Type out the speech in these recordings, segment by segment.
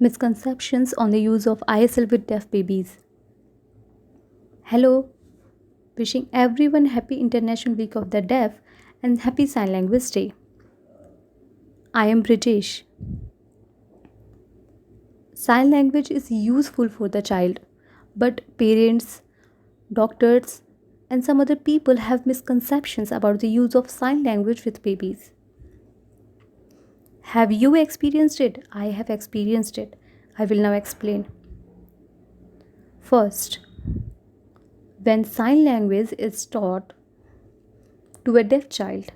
Misconceptions on the use of ISL with deaf babies. Hello, wishing everyone happy International Week of the Deaf and happy Sign Language Day. I am British. Sign language is useful for the child, but parents, doctors, and some other people have misconceptions about the use of sign language with babies. Have you experienced it? I have experienced it. I will now explain. First, when sign language is taught to a deaf child,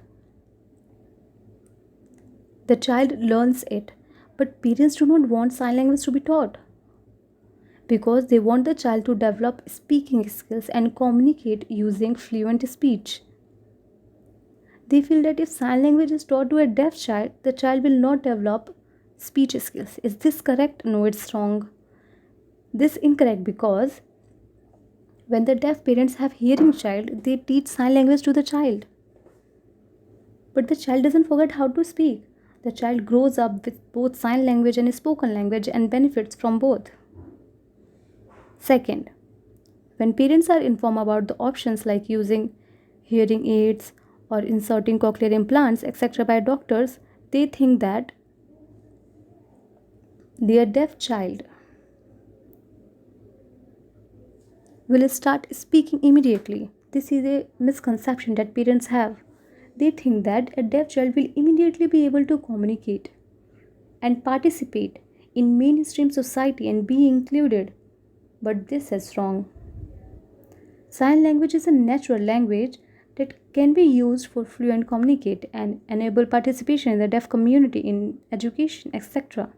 the child learns it, but parents do not want sign language to be taught because they want the child to develop speaking skills and communicate using fluent speech. They feel that if sign language is taught to a deaf child, the child will not develop speech skills. Is this correct? No, it's wrong. This incorrect because when the deaf parents have hearing child, they teach sign language to the child. But the child doesn't forget how to speak. The child grows up with both sign language and spoken language and benefits from both. Second, when parents are informed about the options like using hearing aids or inserting cochlear implants, etc., by doctors, they think that their deaf child will start speaking immediately. This is a misconception that parents have. They think that a deaf child will immediately be able to communicate and participate in mainstream society and be included. But this is wrong. Sign language is a natural language that can be used for fluent communicate and enable participation in the deaf community in education, etc.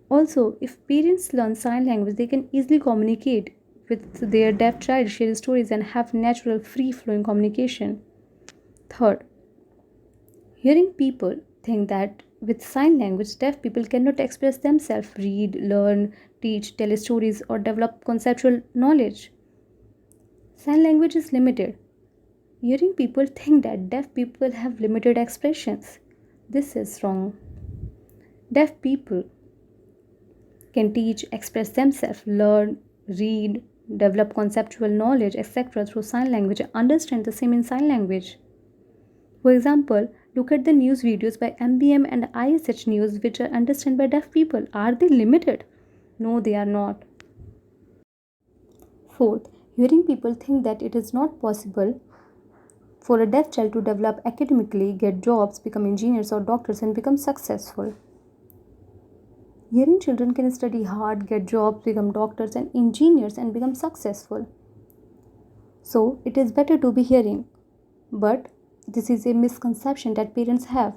Also, if parents learn sign language, they can easily communicate with their deaf child, share stories, and have natural, free flowing communication. Third, hearing people think that with sign language, deaf people cannot express themselves, read, learn, teach, tell stories, or develop conceptual knowledge. Sign language is limited. Hearing people think that deaf people have limited expressions. This is wrong. Deaf people can teach, express themselves, learn, read, develop conceptual knowledge, etc. through sign language and understand the same in sign language. For example, look at the news videos by MBM and ISH News which are understood by deaf people. Are they limited? No, they are not. Fourth, hearing people think that it is not possible for a deaf child to develop academically, get jobs, become engineers or doctors, and become successful. Hearing children can study hard, get jobs, become doctors and engineers, and become successful. So, it is better to be hearing. But this is a misconception that parents have.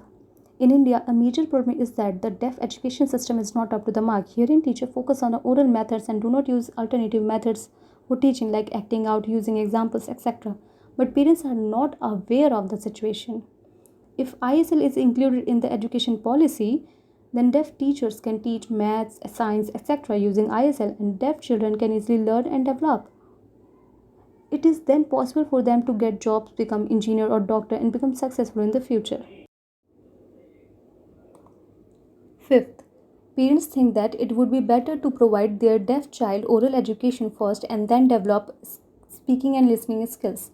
In India, a major problem is that the deaf education system is not up to the mark. Hearing teachers focus on the oral methods and do not use alternative methods for teaching like acting out, using examples, etc. But parents are not aware of the situation. If ISL is included in the education policy, then deaf teachers can teach maths, science, etc. using ISL and deaf children can easily learn and develop. It is then possible for them to get jobs, become engineer or doctor and become successful in the future. Fifth, parents think that it would be better to provide their deaf child oral education first and then develop speaking and listening skills.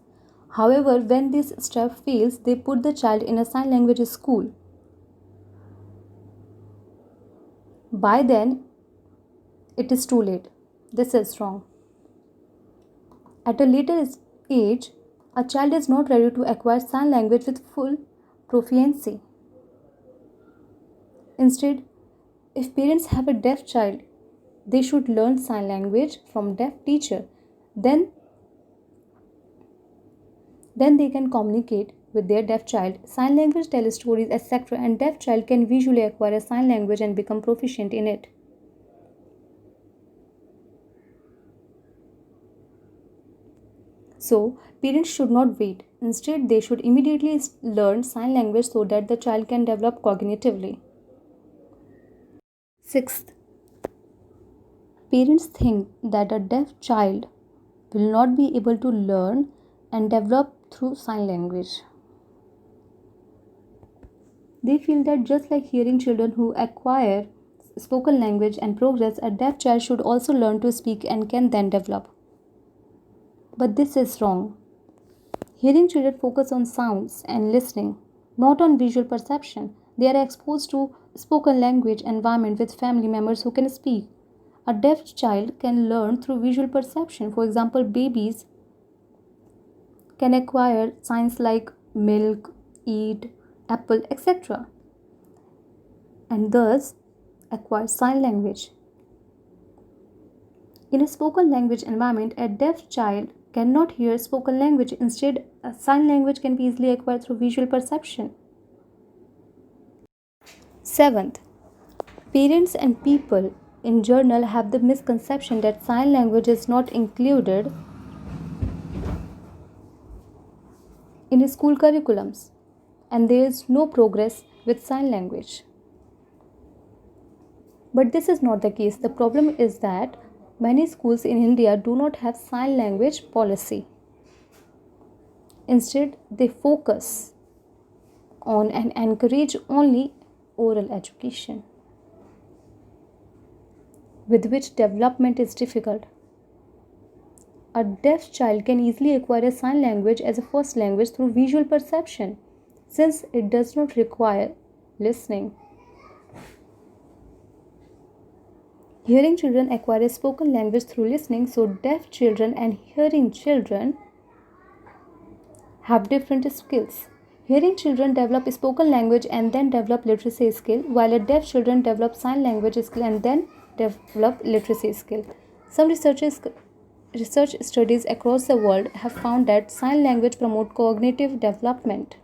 However, when this step fails, they put the child in a sign language school. By then, it is too late. This is wrong. At a later age, a child is not ready to acquire sign language with full proficiency. Instead, if parents have a deaf child, they should learn sign language from deaf teacher. Then they can communicate with their deaf child. Sign language tell stories, etc. and deaf child can visually acquire a sign language and become proficient in it. So, parents should not wait. Instead, they should immediately learn sign language so that the child can develop cognitively. Sixth, parents think that a deaf child will not be able to learn and develop through sign language. They feel that just like hearing children who acquire spoken language and progress, a deaf child should also learn to speak and can then develop. But this is wrong. Hearing children focus on sounds and listening, not on visual perception. They are exposed to spoken language environment with family members who can speak. A deaf child can learn through visual perception. For example, babies can acquire signs like milk, eat, apple, etc., and thus acquire sign language. In a spoken language environment, a deaf child cannot hear spoken language. Instead, a sign language can be easily acquired through visual perception. Seventh, parents and people in general have the misconception that sign language is not included in school curriculums and there is no progress with sign language. But this is not the case. The problem is that many schools in India do not have sign language policy. Instead, they focus on and encourage only oral education, with which development is difficult. A deaf child can easily acquire a sign language as a first language through visual perception, since it does not require listening. Hearing children acquire a spoken language through listening, so deaf children and hearing children have different skills. Hearing children develop spoken language and then develop literacy skill, while a deaf children develop sign language skill and then develop literacy skill. Some research studies across the world have found that sign language promote cognitive development.